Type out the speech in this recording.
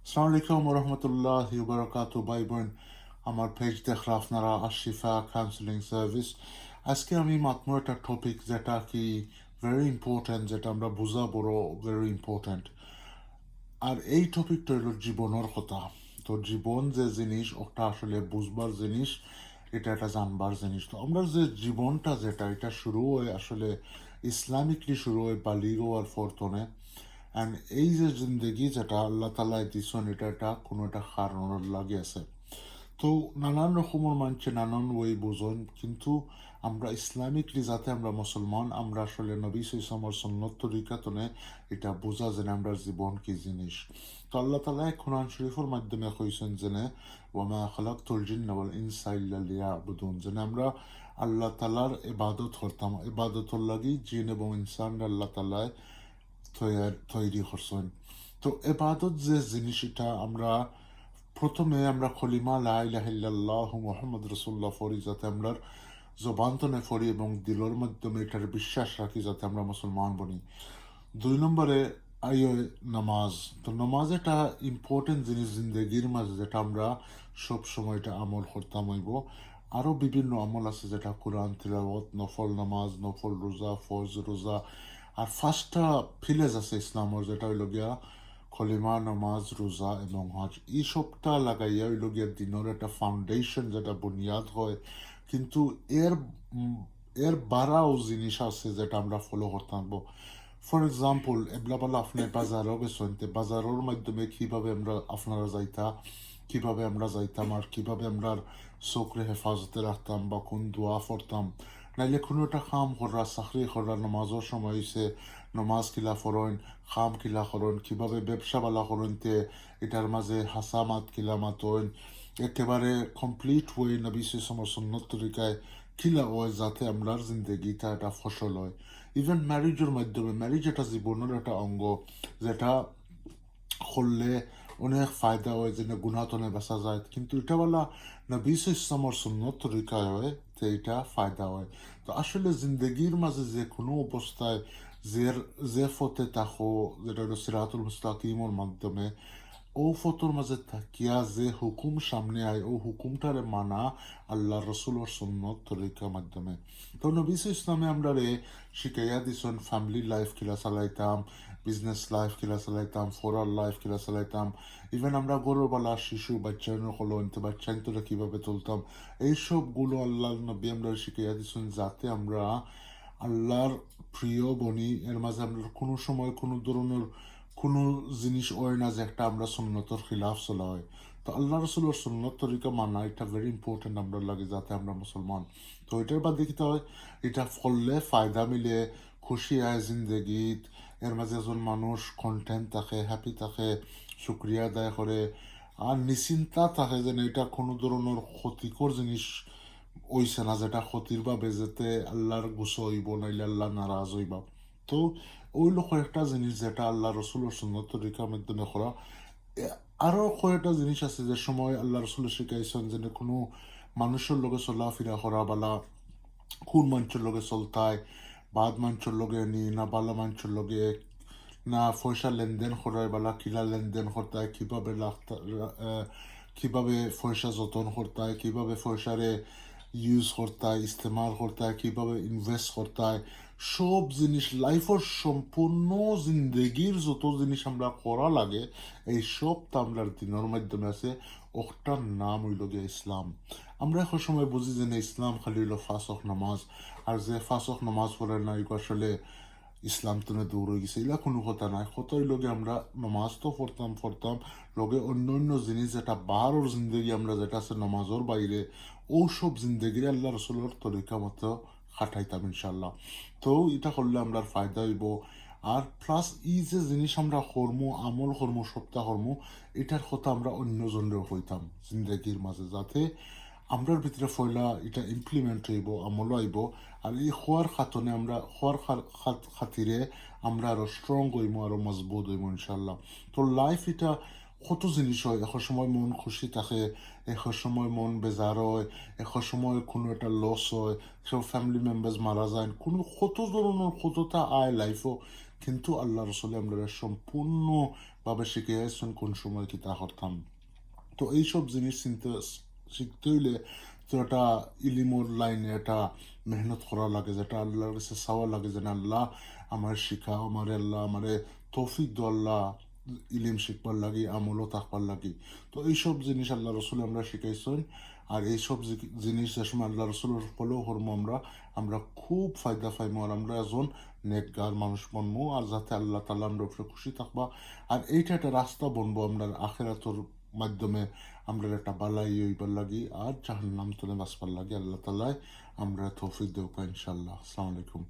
আসসালামু আলাইকুম রহমতুল্লাহি বারাকাতু ভাই বোন আমার পেজ দেখরা আপনারা আশিফা কাউন্সিলিং সার্ভিস। আজকে আমি মাত্র একটা টপিক যেটা কি ভেরি ইম্পর্টেন্ট, যেটা আমরা বোঝা বড় ভেরি ইম্পর্টেন্ট। আর এই টপিকটা হলো জীবনের কথা। তো জীবন যে জিনিস ওটা আসলে বুঝবার জিনিস, এটা একটা জানবার জিনিস। তো আমরা যে জীবনটা যেটা এটা শুরু হয় আসলে ইসলামিকলি শুরু হয় বালিগো আর ফরতনে। অ্যান্ড এই যে জিন্দগি যেটা আল্লাহ তালা দিচ্ছেন এটা কোনো একটা কারণের লাগে আছে। তো নানান রকমের মানুষে নানান ওই বোঝন, কিন্তু আমরা ইসলামিকলি যাতে আমরা মুসলমান আমরা আসলে নবী ইসলামর সন্ন্যত তরিকাতনে এটা বোঝা যেন আমরা জীবন কি জিনিস। তো আল্লাহ তালা কোরআন শরীফের মাধ্যমে কইছেন যেনে ওয়ামা খালাকতুল জিন্না ওয়াল ইনসা ইল্লা লিয়াবুদুন, যেন আমরা আল্লাহ তালার ইবাদত করতাম, ইবাদতর লাগি জিন এবং ইনসান আল্লাহ তালায় তৈরি করছেন। তো এবাদত যে জিনিস এটা আমরা প্রথমে আমরা খলিমা লা ইলাহা ইল্লাল্লাহু মুহাম্মদ রাসূলুল্লাহ ফরি, যাতে আমরা জবান তনে ফরি এবং দিলের মাধ্যমে এটার বিশ্বাস রাখি যাতে আমরা মুসলমান বনি। 2 নম্বরে আইয় নামাজ। তো নামাজ একটা ইম্পর্টেন্ট জিনিস জিন্দগির মাঝে, যেটা আমরা সব সময় এটা আমল করতাম হইব। আরও বিভিন্ন আমল আছে যেটা কোরআন তিলাওয়াত, নফল নামাজ, নফল রোজা, ফরজ রোজা। আর 5টা ফিলেজ আছে ইসলামের, যেটা হইল গিয়া খলিমা, নামাজ, রোজা এবং হজ। এই সবটা লাগাইয়া হইল গিয়া দিনের একটা ফাউন্ডেশন, যেটা বুনিয়াদ হয়। কিন্তু এর উম, এর বাড়াও জিনিস আছে যেটা আমরা ফলো করতাম। ফর এক্সাম্পল এবলা আপনি বাজারও গেছেন, বাজারের মাধ্যমে কিভাবে আমরা আপনারা যাইতা, কিভাবে আমরা যাইতাম আর কিভাবে আমরা চোখরে হেফাজতে রাখতাম বা কোন দোয়া পড়তাম। নাইলে কোনো একটা কাম করা, চাকরি করা, নমাজের সময় হয়েছে নমাজ কিলা ফরইন, খাম কিলা করইন, কিভাবে ব্যবসা বালা করইনতে এটার মাঝে হাসামাত কিলা মাতইন, একেবারে কমপ্লিট ওয়ে নবী সাল্লাল্লাহু সুন্নত তরিকায় কিলা হয় যাতে আমরা জিন্দগিটা একটা ফসল হয়। ইভেন ম্যারেজের মাধ্যমে, ম্যারেজ একটা জীবনের একটা অঙ্গ, যেটা করলে অনেক ফায়দা হয়, যেন গুণাতনে বেচা যায়। কিন্তু এটা বলা নবী ইসলামর সুন্নত তরিকায় হয়, তো এটা ফায়দা হয়। তো আসলে জিন্দগির মাঝে যে কোনো অবস্থায় যে যে ফতে তাকো, যেটা হলো সিরাতুল মুস্তাকিমের মাধ্যমে, ও ফতোর মাঝে থাকিয়া যে হুকুম সামনে আয় ও হুকুমটারে মানা আল্লাহ রসুলের সুন্নত তরিকার মাধ্যমে। তো নবী ইসলামে আমরা রে শিখাইয়া দিছেন ফ্যামিলি লাইফ কিলা চালাইতাম, বিজনেস লাইফ কিলা চালাইতাম, ফোরাল লাইফ কিলা চালাইতাম। ইভেন আমরা গরুবালা শিশু বাচ্চা হলো বাচ্চা তোরা কিভাবে তুলতাম, এইসবগুলো আল্লাহ নবী আমরা শিখাইয়া দিছেন যাতে আমরা আল্লাহর প্রিয় বনি। এর মাঝে আমরা কোনো সময় কোনো ধরনের কোনো জিনিস হয় না যে একটা আমরা সুন্নতর খিলাফ চলা হয়। তো আল্লাহ রসুলের সুন্নত তরিকা মানা এটা ভেরি ইম্পর্টেন্ট আমরা লাগে যাতে আমরা মুসলমান। তো এটার বাদ দেখতে হয় এটা করলে ফায়দা মিলে, খুশি আয় জিন্দগিত। এর মাঝে একজন মানুষ কন্টেন্ট থাকে, হ্যাপি থাকে, শুক্রিয়া আদায় করে আর নিশ্চিন্তা থাকে যেন এটা কোনো ধরনের ক্ষতিকর জিনিস ওইছে না, যেটা ক্ষতির ভাবে যেতে আল্লাহর গুছো হইব নাইলে আল্লাহ নারাজ হইবা। তো ওই লোক একটা জিনিস যেটা আল্লাহ রসুলের সুন্নত তরিকার মাধ্যমে করা। আরো কয়েকটা জিনিস আছে যে সময় আল্লাহ রসুল শিখাইছেন, যে কোনো মানুষের লগে চলাফেরা করা বালা, কোন মানুষের লগে চলতায়, বাদ মানুষের লগে নি না বালা মানুষের লগে না, পয়সা লেনদেন করায় বালা কিলা লেনদেন করতায়, কিভাবে কিভাবে পয়সা যতন করতায়, কিভাবে পয়সারে ইউজ করতায়, ইস্তেমাল করতায়, কিভাবে ইনভেস্ট করতায়, সব জিনিস লাইফের সম্পূর্ণ জিন্দগির যত জিনিস আমরা করা লাগে এই সব তো আমরা দিনের মাধ্যমে আছে। ওটার নাম হইল গিয়ে ইসলাম। আমরা এখন সময় বুঝি যে না ইসলাম খালি হইল 5 ওয়াক্ত নামাজ, আর যে 5 ওয়াক্ত নামাজ পড়ে না এগুলো আসলে ইসলাম তুলে দূর হয়ে গেছে, এগুলা কোনো কথা নাই। কতই লগে আমরা নমাজ তো পড়তাম লগে অন্য অন্য জিনিস যেটা বাহারর জিন্দগি আমরা যেটা আছে নমাজের বাইরে, ও সব জিন্দগির আল্লাহ রসুলের তরিকা মতো খাটাইতাম ইনশাল্লাহ। তো এটা করলে আমরা ফায়দা হইব। আর প্লাস এই যে জিনিস আমরা কর্ম আমল কর্ম সপ্তাহ কর্ম, এটার কথা আমরা অন্যজনেরও হইতাম জিন্দগির মাঝে, যাতে আমরার ভিতরে ফয়লা এটা ইমপ্লিমেন্ট হইব, আমল আইব। আর এই হওয়ার খাতনে আমরা হওয়ার খাতিরে আমরা আরো স্ট্রং হইব, আরো মজবুত হইব ইনশাল্লাহ। তো লাইফ এটা কত জিনিস হয়, এক সময় মন খুশি থাকে, এক সময় মন বেজার হয়, এক সময় কোনো একটা লস হয়, সব ফ্যামিলি মেম্বার্স মারা যায়, কোনো কত ধরনের কতটা আয় লাইফও। কিন্তু আল্লাহ রসুল আমরা সম্পূর্ণভাবে শিখিয়েছেন কোন সময় কি তা করতাম। তো এইসব জিনিস শিখতে হইলে তো এটা ইলিমর লাইনে এটা মেহনত করা লাগে, যেটা আল্লাহর কাছে চাওয়া লাগে যেন আল্লাহ আমার শিখা আমারে, আল্লাহ আমারে তৌফিক দো আল্লাহ ইলিম শিখবার লাগি, আমলও থাকবার লাগি। তো এইসব জিনিস আল্লাহ রসুল আমরা শিখাইছেন। আর এইসব জিনিস যে সময় আল্লাহ রসুলের ফলো করবো আমরা খুব ফায়দা পাইমো, আর আমরা একজন নেকগার মানুষ বনবো, আর যাতে আল্লাহ তাআলা আমরা উপরে খুশি থাকবা। আর এইটা একটা রাস্তা বনবো আমরা আখিরাতর মাধ্যমে আমরা একটা বালাই হইবার লাগি আর জাহান্নাম থেকে বাঁচবার লাগি। আল্লাহ তাআলা আমরা তৌফিক দেব ইনশাআল্লাহ। আসসালামু আলাইকুম।